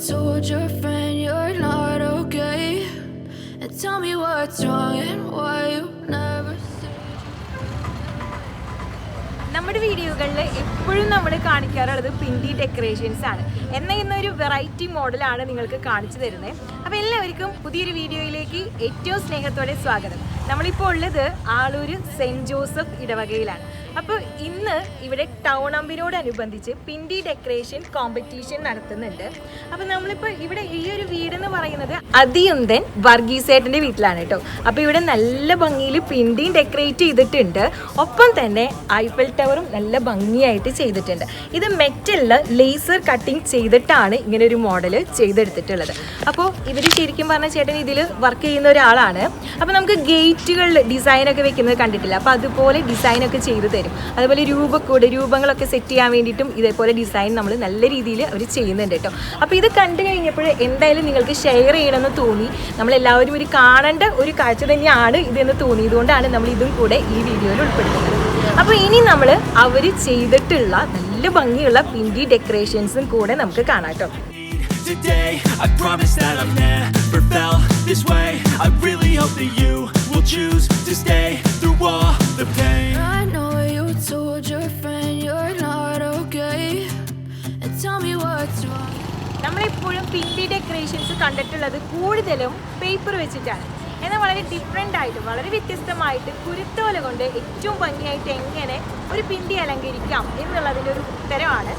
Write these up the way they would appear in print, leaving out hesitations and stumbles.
told your friend you're not okay? And tell me what's wrong and why you never said നമ്മുടെ വീഡിയോകളിൽ എപ്പോഴും നമ്മൾ കാണിക്കാറുള്ളത് പിണ്ടി decorations ആണ്. എന്നാൽ ഇന്നൊരു വെറൈറ്റി മോഡലാണ് നിങ്ങൾക്ക് കാണിച്ചു തരുന്നത്. അപ്പോൾ എല്ലാവർക്കും പുതിയൊരു വീഡിയോയിലേക്ക് ഏറ്റവും സ്നേഹത്തോടെ സ്വാഗതം. നമ്മളിപ്പോൾ ഉള്ളത് ആളൂർ സെൻറ്റ് ജോസഫ് ഇടവകയിലാണ്. അപ്പോൾ ഇന്ന് ഇവിടെ ടൗൺ അമ്പിനോടനുബന്ധിച്ച് പിണ്ടി ഡെക്കറേഷൻ കോമ്പറ്റീഷൻ നടത്തുന്നുണ്ട്. അപ്പോൾ നമ്മളിപ്പോൾ ഇവിടെ ഈ ഒരു വീടെന്ന് പറയുന്നത് അതിയുന്തൻ വർഗീസേട്ടൻ്റെ വീട്ടിലാണ് കേട്ടോ. അപ്പോൾ ഇവിടെ നല്ല ഭംഗിയിൽ പിണ്ടിയും ഡെക്കറേറ്റ് ചെയ്തിട്ടുണ്ട്. ഒപ്പം തന്നെ ഐഫൽ ടവറും നല്ല ഭംഗിയായിട്ട് ചെയ്തിട്ടുണ്ട്. ഇത് മെറ്റലിൽ ലേസർ കട്ടിങ് ചെയ്തിട്ടാണ് ഇങ്ങനെ ഒരു മോഡൽ ചെയ്തെടുത്തിട്ടുള്ളത്. അപ്പോൾ ഇവർ ശരിക്കും പറഞ്ഞ ചേട്ടൻ ഇതിൽ വർക്ക് ചെയ്യുന്ന ഒരാളാണ്. അപ്പോൾ നമുക്ക് ഗേറ്റുകളിൽ ഡിസൈനൊക്കെ വെക്കുന്നത് കണ്ടിട്ടില്ല. അപ്പോൾ അതുപോലെ ഡിസൈനൊക്കെ ചെയ്ത് തരും. അതുപോലെ രൂപങ്ങളൊക്കെ സെറ്റ് ചെയ്യാൻ വേണ്ടിയിട്ടും ഇതേപോലെ ഡിസൈൻ നമ്മൾ നല്ല രീതിയിൽ അവർ ചെയ്യുന്നുണ്ട് കേട്ടോ. അപ്പോൾ ഇത് കണ്ടു കഴിഞ്ഞപ്പോൾ എന്തായാലും നിങ്ങൾക്ക് ഷെയർ ചെയ്യണമെന്ന് തോന്നി. നമ്മളെല്ലാവരും ഒരു കാണേണ്ട ഒരു കാഴ്ച തന്നെയാണ് ഇതെന്ന് തോന്നിയതുകൊണ്ടാണ് നമ്മൾ ഇതും കൂടെ ഈ വീഡിയോയിൽ ഉൾപ്പെടുത്തുന്നത്. അപ്പോൾ ഇനി നമ്മൾ അവർ ചെയ്തിട്ടുള്ള നല്ല ഭംഗിയുള്ള പിണ്ടി ഡെക്കറേഷൻസും കൂടെ നമുക്ക് കാണാം കേട്ടോ. Today, I promise that I've never felt this way. I really hope that you will choose to stay through all the pain. I know you told your friend you're not okay. And tell me what's wrong. നമ്മളെപ്പോഴും പിണ്ടി decorations കണ്ടിട്ടുള്ളത് കൂടുതലും paper വെച്ചിട്ടാണ്. എന്നാൽ വളരെ different ആയിട്ട് വളരെ വ്യത്യസ്തമായിട്ട് കുരുത്തോല കൊണ്ട് ഏറ്റവും ഭംഗിയായിട്ട് എങ്ങനെ ഒരു പിണ്ടി അലങ്കരിക്കാം എന്നുള്ളതിൻ്റെ ഒരു ഉത്തരമാണ്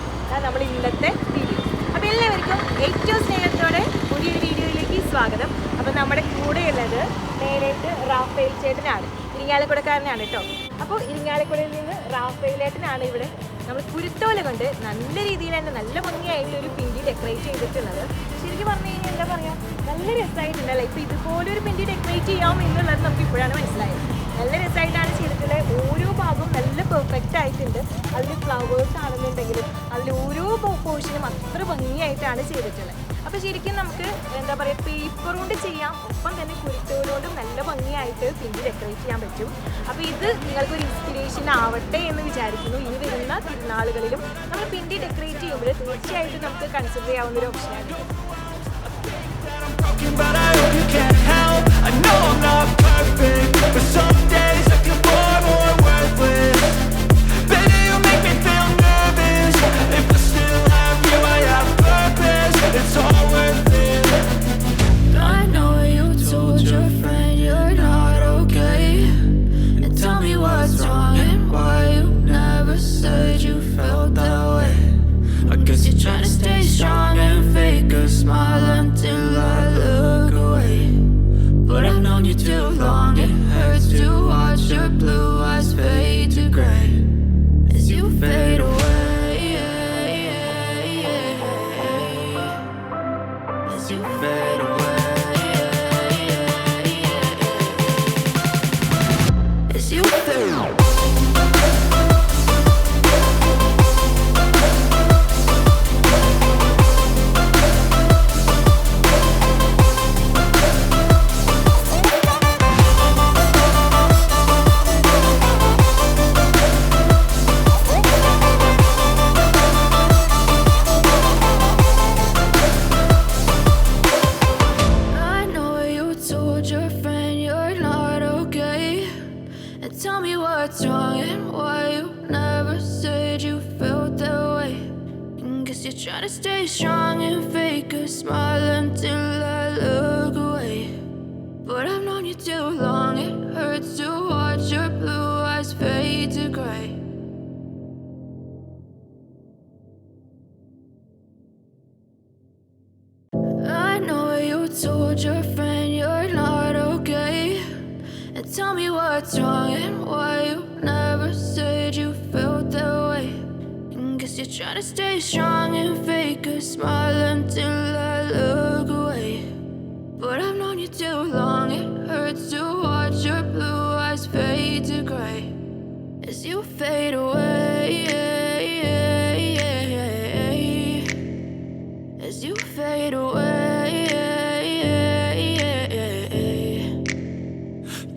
നമ്മൾ ഇന്നത്തെ വീഡിയോ. അപ്പോൾ എല്ലാവർക്കും ഏറ്റവും സ്നേഹത്തോടെ പുതിയൊരു വീഡിയോയിലേക്ക് സ്വാഗതം. അപ്പോൾ നമ്മുടെ കൂടെയുള്ളത് നേരിട്ട് റാഫേൽ ചേട്ടനാണ്, ഇരിങ്ങാലക്കുടക്കാരനാണ് കേട്ടോ. അപ്പോൾ ഇരിങ്ങാലക്കുടയിൽ നിന്ന് റാഫേലേട്ടനാണ് ഇവിടെ നമ്മൾ കുരുത്തോല കൊണ്ട് നല്ല രീതിയിൽ തന്നെ നല്ല ഭംഗിയായിട്ടൊരു പിണ്ടി ഡെക്കറേറ്റ് ചെയ്തിട്ടുള്ളത്. ശരിക്കും പറഞ്ഞു കഴിഞ്ഞാൽ എന്താ പറയുക, നല്ല രസമായിട്ടുണ്ടല്ലേ. ഇപ്പോൾ ഇതുപോലൊരു പിണ്ടി ഡെക്കറേറ്റ് ചെയ്യാം എന്നുള്ളത് നമുക്ക് ഇപ്പോഴാണ് മനസ്സിലായത്. നല്ല രസമായിട്ടാണ് ചെയ്തിട്ടുള്ളത്. ഓരോ ഭാഗവും നല്ല പെർഫെക്റ്റ് ആയിട്ടുണ്ട്. അതിൽ ഫ്ലവേഴ്സ് ആണെന്നുണ്ടെങ്കിലും അതിൽ ഓരോ പോർഷനും അത്ര ഭംഗിയായിട്ടാണ് ചെയ്തിട്ടുള്ളത്. അപ്പോൾ ശരിക്കും നമുക്ക് എന്താ പറയുക, പേപ്പർ കൊണ്ട് ചെയ്യാം, ഒപ്പം തന്നെ കുരുത്തോലോണ്ടും നല്ല ഭംഗിയായിട്ട് പിണ്ടി ഡെക്കറേറ്റ് ചെയ്യാൻ പറ്റും. അപ്പോൾ ഇത് നിങ്ങൾക്കൊരു ഇൻസ്പിറേഷൻ ആവട്ടെ എന്ന് വിചാരിക്കുന്നു. ഇനി വരുന്ന തിരുനാളുകളിലും നമ്മൾ പിണ്ടി ഡെക്കറേറ്റ് ചെയ്യുമ്പോൾ തീർച്ചയായിട്ടും നമുക്ക് കൺസിഡർ ചെയ്യാവുന്ന ഒരു ഓപ്ഷനാണ്. But I hope you can't help. I know I'm not perfect, but some days I feel far more worthless. Baby, you make me feel nervous. If I still have you, I have purpose. It's all worth it. I know you told your friend you're not okay. And tell me what's wrong and why you never said you felt that way. I guess you're trying to stay strong and fake a smile until I look away. But I've known you too long, it hurts to watch your blue eyes fade to grey as you fade away. As you fade away. As you fade away. Tell me what's wrong and why you never said you felt that way. Guess you're trying to stay strong and fake a smile until I look away. But I've known you too long, it hurts to watch your blue eyes fade to grey. I know you told your friend you're not okay. And tell me what's wrong and why you never said you felt that way. Guess you're trying to stay strong and fake a smile until I look away. But I've known you too long, it hurts to watch your blue eyes fade to grey as you fade away. As you fade away.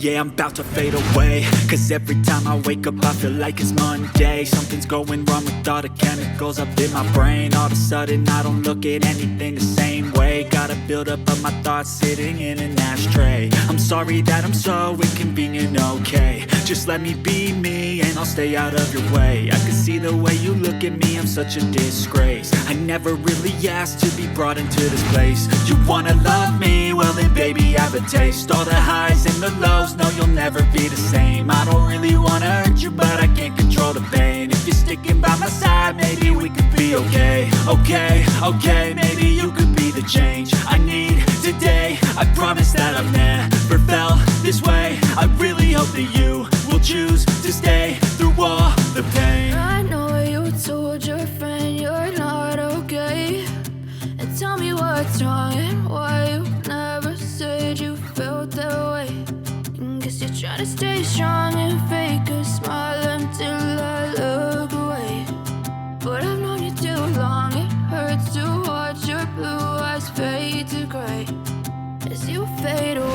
Yeah, I'm about to fade away. Cause every time I wake up I feel like it's Monday. Something's going wrong with all the chemicals up in my brain. All of a sudden I don't look at anything the same way. Gotta build up of my thoughts sitting in an ashtray. I'm sorry that I'm so inconvenient, okay. Just let me be me and I'll stay out of your way. I can see the way you look at me, I'm such a disgrace. I never really asked to be brought into this place. You wanna love me? Well then baby have a taste. All the highs and the lows, no you'll never be the same. I don't really wanna hurt you but I can't control the pain. If you're sticking by my side maybe we could be okay. Okay, maybe you could be the change I need today. I promise that I've never felt this way. I really hope that you will choose to stay through all the pain. I know you told your friend you're not okay, and tell me what's wrong and why you never said you felt that way. Guess you're trying to stay strong and fake a smile until I look away. But I've known you too long, it hurts to watch your blue eyes fade to gray as you fade away.